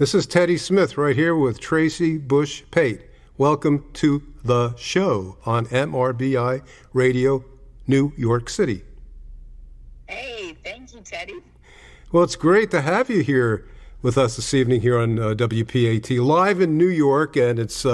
This is Teddy Smith right here with Tracy Busch Pate. Welcome to the show on MRBI Radio, New York City. Hey, thank you, Teddy. Well, it's great to have you here with us this evening here on WPAT, live in New York, and it's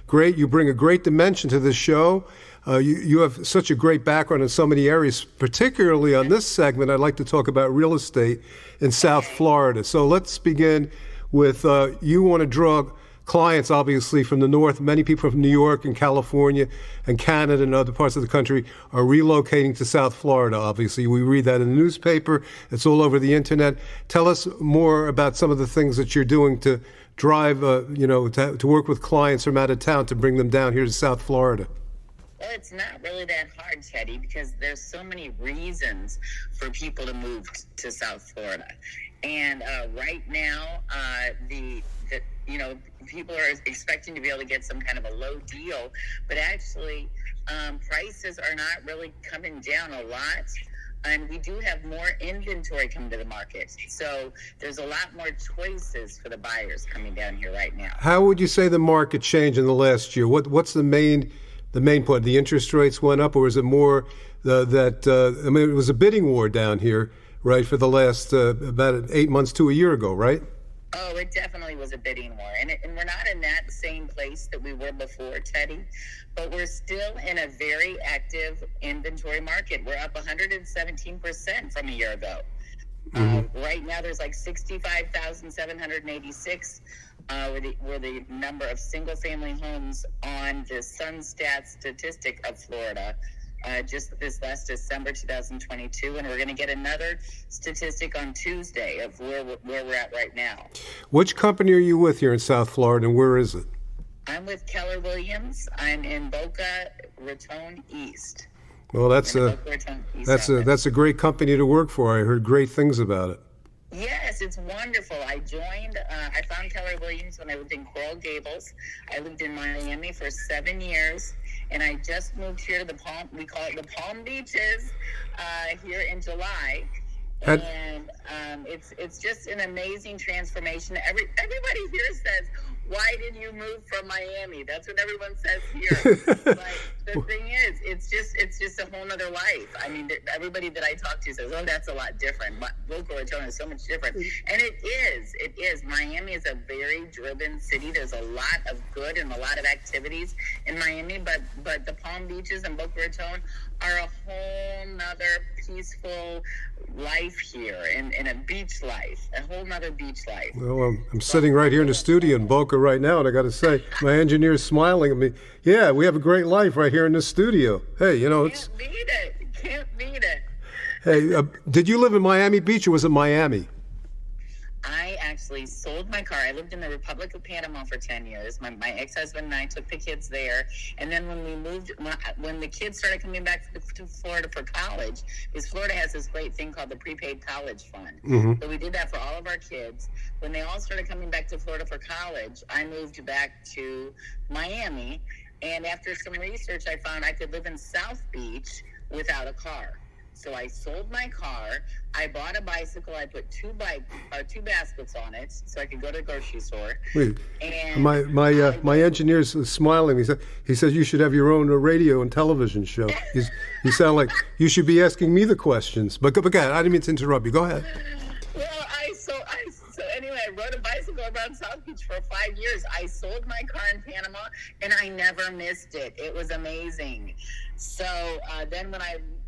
great. You bring a great dimension to this show. You have such a great background in so many areas, particularly on this segment. I'd like to talk about real estate in South Florida. So let's begin with you want to draw clients, obviously, from the north. Many people from New York and California and Canada and other parts of the country are relocating to South Florida, obviously. We read that in the newspaper. It's all over the internet. Tell us more about some of the things that you're doing to drive, to work with clients from out of town to bring them down here to South Florida. Well, it's not really that hard, Teddy, because there's so many reasons for people to move to South Florida. And right now, people are expecting to be able to get some kind of a low deal, but actually prices are not really coming down a lot. And we do have more inventory coming to the market. So there's a lot more choices for the buyers coming down here right now. How would you say the market changed in the last year? What's the main point? The interest rates went up, or is it more it was a bidding war down here, right, for the last about 8 months to a year ago, right? Oh, it definitely was a bidding war. And we're not in that same place that we were before, Teddy, but we're still in a very active inventory market. We're up 117% from a year ago. Right now, there's like 65,786 were the number of single-family homes on the SunStat statistic of Florida just this last December 2022, and we're going to get another statistic on Tuesday of where we're at right now. Which company are you with here in South Florida, and where is it? I'm with Keller Williams. I'm in Boca Raton East. Well, that's a great company to work for. I heard great things about it. Yes, it's wonderful. I found Keller Williams when I lived in Coral Gables. I lived in Miami for 7 years, and I just moved here to we call it the Palm Beaches, here in July. And it's just an amazing transformation. Everybody here says, "Why did you move from Miami?" That's what everyone says here. But the thing is, it's just a whole nother life. I mean, everybody that I talk to says, "Oh, that's a lot different." Boca Raton is so much different, and it is. It is. Miami is a very driven city. There's a lot of good and a lot of activities in Miami, but the Palm Beaches and Boca Raton are a whole nother peaceful life here, and a beach life, a whole nother beach life. Well, I'm sitting right here in the studio in Boca right now, and I got to say, my engineer's smiling at me. Yeah, we have a great life right here in this studio. Hey, it's... Can't beat it. Hey, did you live in Miami Beach, or was it Miami? I actually sold my car. I lived in the Republic of Panama for 10 years. My ex-husband and I took the kids there. And then when we moved, when the kids started coming back to Florida for college, because Florida has this great thing called the prepaid college fund. Mm-hmm. So we did that for all of our kids. When they all started coming back to Florida for college, I moved back to Miami. And after some research, I found I could live in South Beach without a car. So I sold my car. I bought a bicycle. I put two baskets on it so I could go to the grocery store. Wait, and my engineer's smiling. He says you should have your own radio and television show. You sound like you should be asking me the questions. But go ahead. I didn't mean to interrupt you. Go ahead. Well, so anyway, I rode a bicycle around South Beach for 5 years. I sold my car in Panama, and I never missed it. It was amazing. So then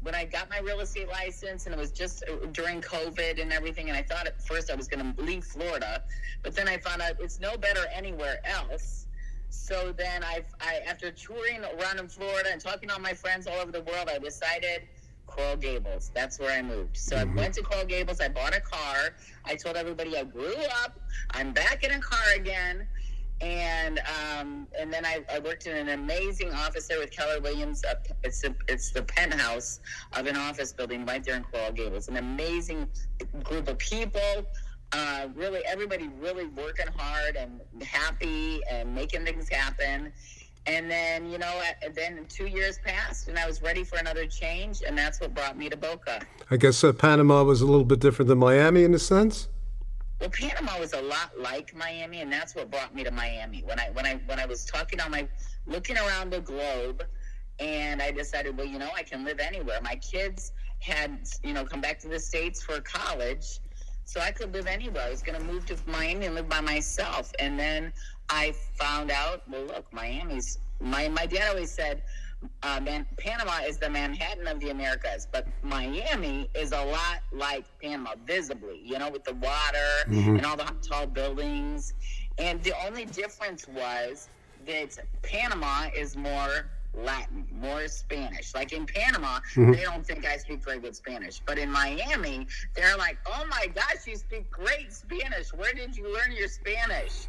when I got my real estate license, and it was just during COVID and everything, and I thought at first I was going to leave Florida, but then I found out it's no better anywhere else. So then I after touring around in Florida and talking to all my friends all over the world, I decided Coral Gables. That's where I moved. So I went to Coral Gables. I bought a car. I told everybody I grew up. I'm back in a car again. And then I worked in an amazing office there with Keller Williams. It's the penthouse of an office building right there in Coral Gables. An amazing group of people. Really, everybody really working hard and happy and making things happen. And then, then 2 years passed, and I was ready for another change, and that's what brought me to Boca. I guess Panama was a little bit different than Miami in a sense? Well, Panama was a lot like Miami, and that's what brought me to Miami. When I was looking around the globe, and I decided, well, I can live anywhere. My kids had, come back to the States for college, so I could live anywhere. I was going to move to Miami and live by myself. And then I found out, well, look, Miami's, my dad always said, Panama is the Manhattan of the Americas, but Miami is a lot like Panama, visibly, with the water and all the tall buildings. And the only difference was that Panama is more Latin, more Spanish. Like in Panama, they don't think I speak very good Spanish. But in Miami, they're like, oh my gosh, you speak great Spanish. Where did you learn your Spanish?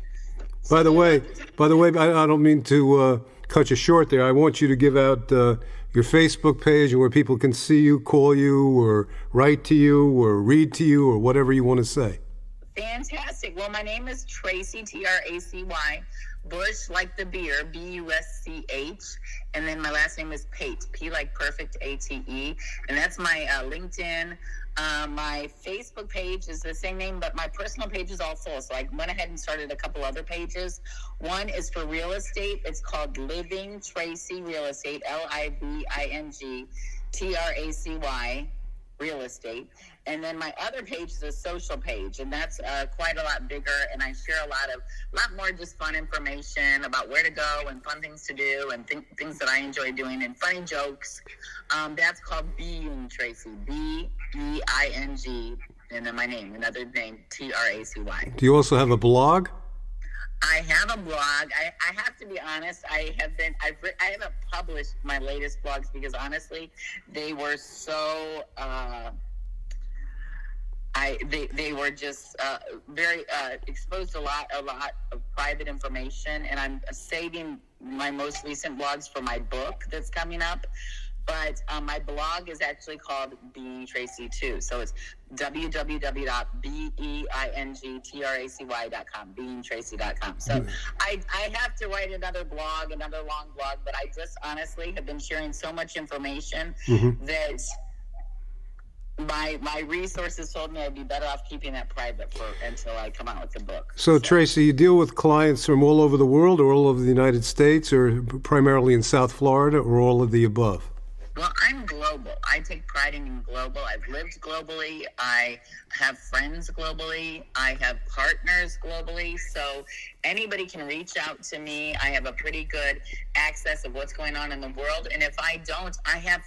By the way, I don't mean to cut you short there. I want you to give out your Facebook page and where people can see you, call you, or write to you, or read to you, or whatever you want to say. Fantastic. Well, my name is Tracy, Tracy Busch, like the beer, Busch, and then my last name is Pate, P like perfect, Ate, and that's my LinkedIn. My Facebook page is the same name, but my personal page is all full. So I went ahead and started a couple other pages. One is for real estate. It's called LivingTracy Real Estate, LivingTracy Real Estate. And then my other page is a social page, and that's quite a lot bigger. And I share a lot more just fun information about where to go and fun things to do and things that I enjoy doing and funny jokes. That's called Being Tracy, BEING, and then my name, another name, TRACY. Do you also have a blog? I have a blog. I have to be honest. I haven't published my latest blogs because honestly, they were so. They were just very exposed a lot of private information, and I'm saving my most recent blogs for my book that's coming up. But my blog is actually called Being Tracy too. So it's www.beingtracy.com, beingtracy.com. So I have to write another long blog, but I just honestly have been sharing so much information that my resources told me I'd be better off keeping that private until I come out with the book. So Tracy, you deal with clients from all over the world or all over the United States or primarily in South Florida or all of the above? Well, I'm global. I take pride in being global. I've lived globally. I have friends globally. I have partners globally. So anybody can reach out to me. I have a pretty good access of what's going on in the world. And if I don't, I have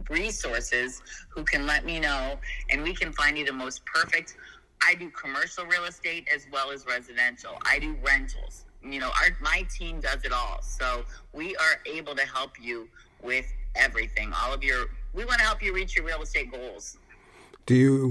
resources who can let me know, and we can find you the most perfect. I do commercial real estate as well as residential. I do rentals. My team does it all. So we are able to help you with everything. We want to help you reach your real estate goals. Do you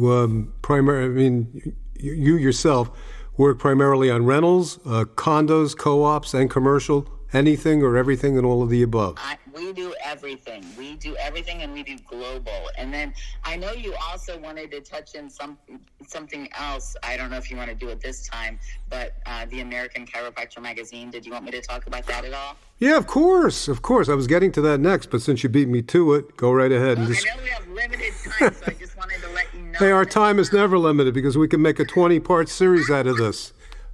you yourself work primarily on rentals, condos, co-ops, and commercial, anything or everything and all of the above? We do everything. We do everything, and we do global. And then I know you also wanted to touch in something else. I don't know if you want to do it this time, but the American Chiropractor Magazine. Did you want me to talk about that at all? Yeah, of course. I was getting to that next, but since you beat me to it, go right ahead. Well, I know we have limited time, so I just wanted to let you know. Hey, our time is never limited because we can make a 20-part series out of this.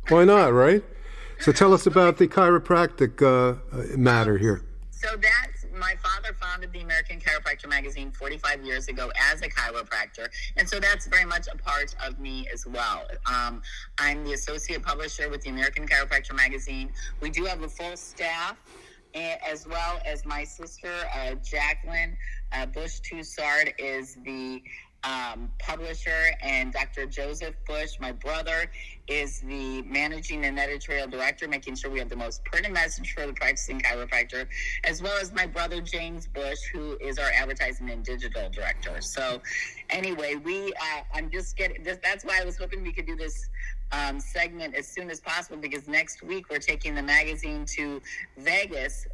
Why not, right? So tell us about the chiropractic matter here. So my father founded the American Chiropractor Magazine 45 years ago as a chiropractor, and so that's very much a part of me as well. I'm the associate publisher with the American Chiropractor Magazine. We do have a full staff, as well as my sister, Jacqueline Busch Pate, is the publisher, and Dr. Joseph Busch, my brother, is the managing and editorial director, making sure we have the most pertinent message for the practicing chiropractor, as well as my brother James Busch, who is our advertising and digital director. So anyway, I'm just getting this. That's why I was hoping we could do this segment as soon as possible, because next week we're taking the magazine to Vegas.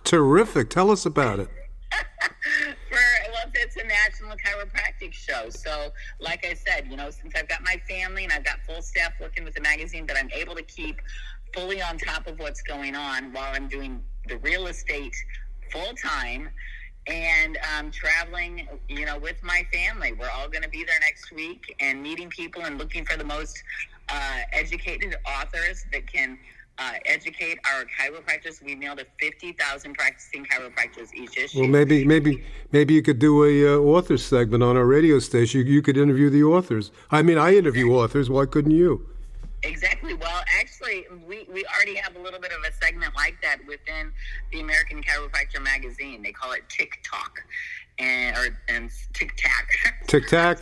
Terrific. Tell us about it. It's a national chiropractic show. So like I said, since I've got my family and I've got full staff working with the magazine, but I'm able to keep fully on top of what's going on while I'm doing the real estate full time and traveling, with my family. We're all going to be there next week and meeting people and looking for the most educated authors that can educate our chiropractors. We nailed to 50,000 practicing chiropractors each issue. Well, maybe you could do a author segment on our radio station. You could interview the authors. I mean, I interview authors. Why couldn't you? Exactly. Well, actually, we already have a little bit of a segment like that within the American Chiropractor magazine. They call it TikTok and Tic Tac. Tic Tac?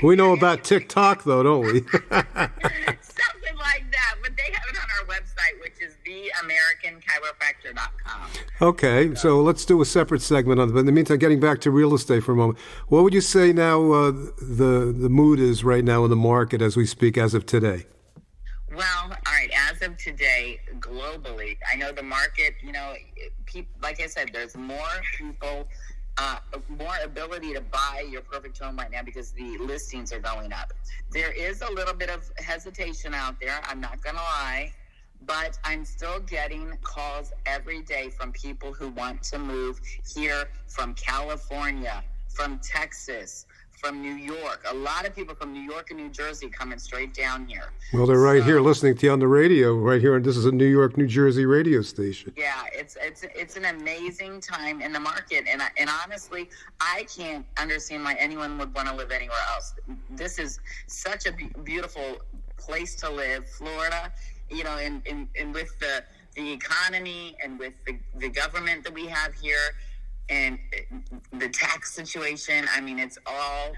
We know about TikTok, though, don't we? Something like that. But they have it on our website, which is theamericanchiropractor.com. Okay, so let's do a separate segment on it. But in the meantime, getting back to real estate for a moment, what would you say now the mood is right now in the market as we speak, as of today? Well, all right. As of today, globally, I know the market, like I said, there's more people, more ability to buy your perfect home right now because the listings are going up. There is a little bit of hesitation out there. I'm not going to lie, but I'm still getting calls every day from people who want to move here from California, from Texas, from New York. A lot of people from New York and New Jersey coming straight down here. Well, they're right here listening to you on the radio right here. And this is a New York, New Jersey radio station. Yeah, it's an amazing time in the market. And honestly, I can't understand why anyone would want to live anywhere else. This is such a beautiful place to live, Florida, and with the economy and with the government that we have here, and the tax situation. I mean, it's all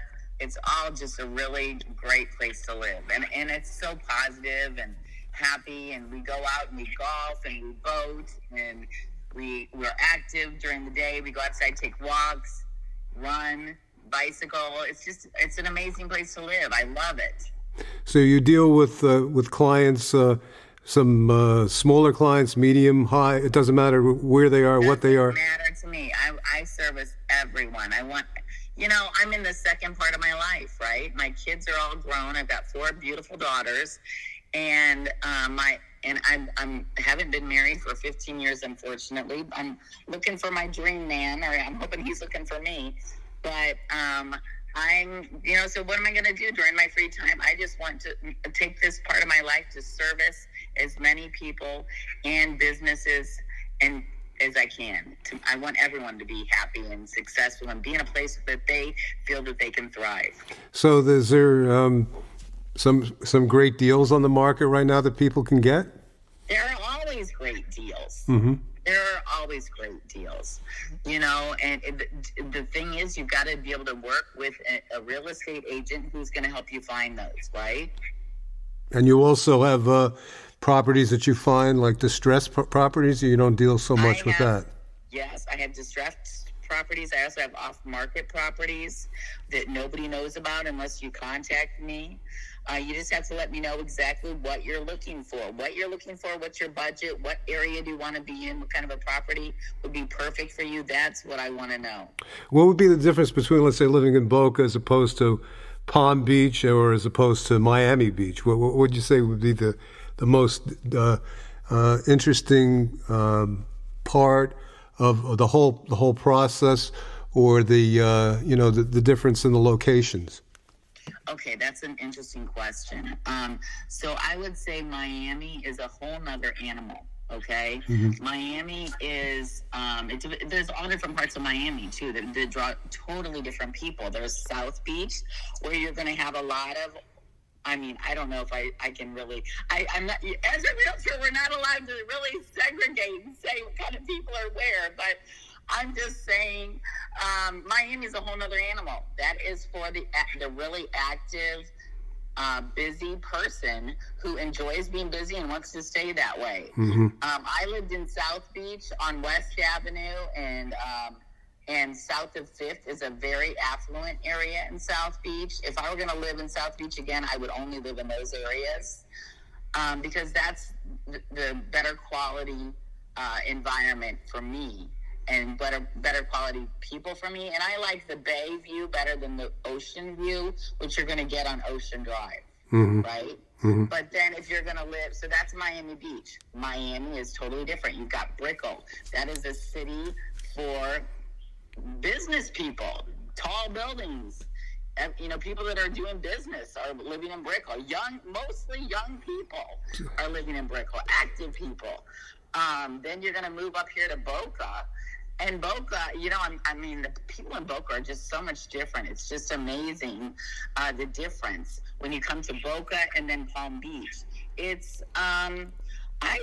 just a really great place to live. And it's so positive and happy, and we go out and we golf and we boat and we're active during the day. We go outside, take walks, run, bicycle. It's an amazing place to live. I love it. So you deal with clients, some smaller clients, medium, high. It doesn't matter where they are, what they are. It doesn't matter to me. I service everyone. I'm in the second part of my life, right? My kids are all grown. I've got 4 beautiful daughters, and I haven't been married for 15 years, unfortunately. I'm looking for my dream man, or I'm hoping he's looking for me. But so what am I going to do during my free time? I just want to take this part of my life to service as many people and businesses and as I can. I want everyone to be happy and successful and be in a place that they feel that they can thrive. So is there some great deals on the market right now that people can get? There are always great deals. Mm-hmm. There are always great deals, and the thing is, you've got to be able to work with a real estate agent who's going to help you find those, right? And you also have properties that you find, like distressed properties, or you don't deal so much with that? Yes, I have distressed properties. I also have off-market properties that nobody knows about unless you contact me. You just have to let me know exactly what you're looking for. What's your budget? What area do you want to be in? What kind of a property would be perfect for you? That's what I want to know. What would be the difference between, let's say, living in Boca as opposed to Palm Beach or as opposed to Miami Beach? What would you say would be the most interesting part of the whole process, or the difference in the locations? Okay, that's an interesting question. So I would say Miami is a whole nother animal. Okay, mm-hmm. Miami is there's all different parts of Miami too that draw totally different people. There's South Beach, where you're going to have a lot of, I don't know if I can really, I'm not, as a realtor, we're not allowed to really segregate and say what kind of people are where, but I'm just saying Miami is a whole nother animal. That is for the really active, busy person who enjoys being busy and wants to stay that way. Mm-hmm. I lived in South Beach on West Avenue, and south of 5th is a very affluent area in South Beach. If I were going to live in South Beach again, I would only live in those areas because that's the better quality environment for me and better quality people for me. And I like the bay view better than the ocean view, which you're going to get on Ocean Drive, mm-hmm. right? Mm-hmm. But then if you're going to live, so that's Miami Beach. Miami is totally different. You've got Brickell. That is a city for business people, tall buildings. People that are doing business are living in Brickell. Mostly young people are living in Brickell, active people. Then you're going to move up here to Boca. And Boca, the people in Boca are just so much different. It's just amazing, the difference when you come to Boca and then Palm Beach. It's, I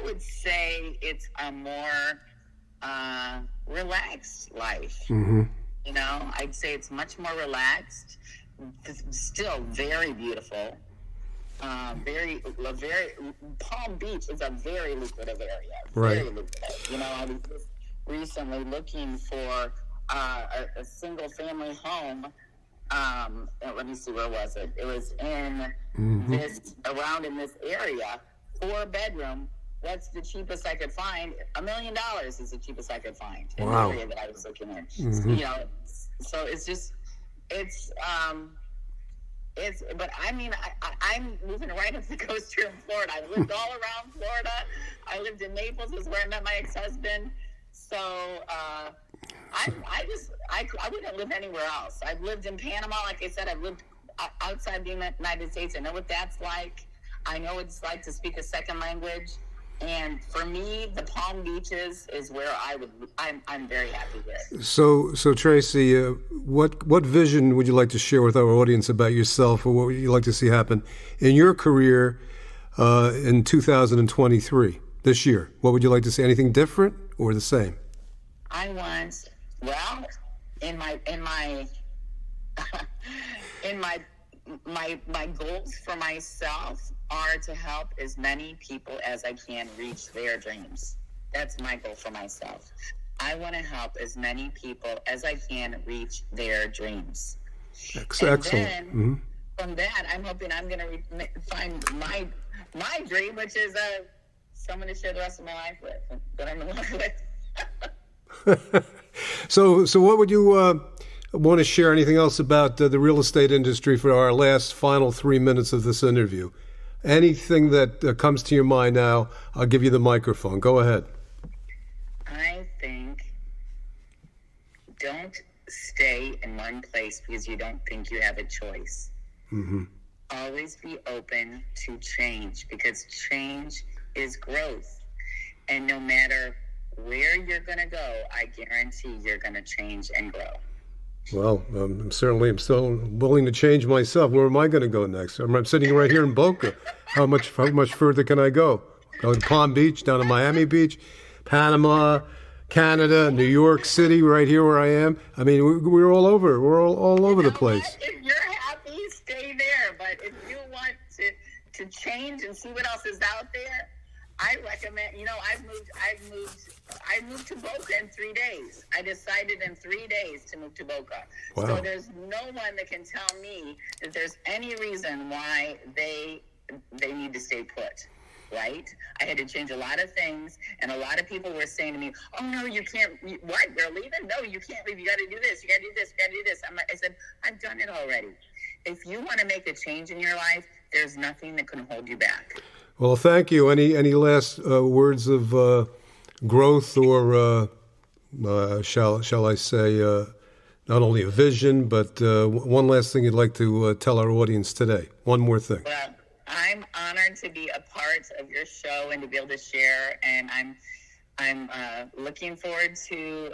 would say it's a more relaxed life. Mm-hmm. I'd say it's much more relaxed. Still very beautiful. Palm Beach is a very lucrative area. Right. Very lucrative. I was just recently looking for a single family home. Let me see, where was it? It was in around in this area, 4-bedroom. That's the cheapest I could find. $1 million is the cheapest I could find in the area that I was looking in. Mm-hmm. So but I'm moving right up the coast here in Florida. I've lived all around Florida. I lived in Naples, is where I met my ex-husband. So I wouldn't live anywhere else. I've lived in Panama, like I said. I've lived outside the United States. I know what that's like. I know what it's like to speak a second language. And for me, the Palm Beaches is where I'm very happy with. So Tracy, what vision would you like to share with our audience about yourself, or what would you like to see happen in your career in 2023, this year? What would you like to see? Anything different or the same? I want, in my goals for myself are to help as many people as I can reach their dreams. That's my goal for myself. I want to help as many people as I can reach their dreams. Excellent. Then, from that, I'm hoping I'm going to find my dream, which is someone to share the rest of my life with, that I'm in love with. So what would you want to share? Anything else about the real estate industry for our last final 3 minutes of this interview? Anything that comes to your mind now, I'll give you the microphone. Go ahead. I think don't stay in one place because you don't think you have a choice. Mm-hmm. Always be open to change, because change is growth. And no matter where you're going to go, I guarantee you're going to change and grow. Well, I'm still willing to change myself. Where am I going to go next? I'm sitting right here in Boca. How much further can I go? Go to Palm Beach, down to Miami Beach, Panama, Canada, New York City, right here where I am. I mean, we're all over. We're all over the place. What? If you're happy, stay there. But if you want to change and see what else is out there, I recommend. I moved to Boca in 3 days. I decided in 3 days to move to Boca. Wow. So there's no one that can tell me that there's any reason why they need to stay put. Right? I had to change a lot of things, and a lot of people were saying to me, "Oh no, you can't. What? We're leaving? No, you can't leave. You got to do this. You got to do this. You got to do this." I said, "I've done it already. If you want to make a change in your life, there's nothing that can hold you back." Well, thank you. Any last words of growth, or shall I say, not only a vision, but one last thing you'd like to tell our audience today? One more thing. Well, I'm honored to be a part of your show and to be able to share, and I'm looking forward to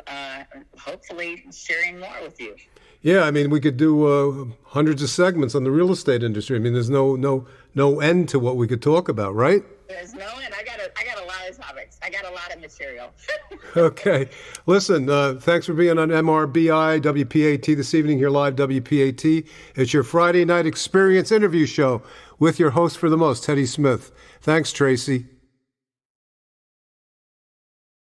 hopefully sharing more with you. Yeah, I mean, we could do hundreds of segments on the real estate industry. I mean, there's no end to what we could talk about, right? There's no end. I got a lot of topics. I got a lot of material. Okay. Listen, thanks for being on MRBI, WPAT this evening here live, WPAT. It's your Friday night experience interview show with your host for the most, Teddy Smith. Thanks, Tracy.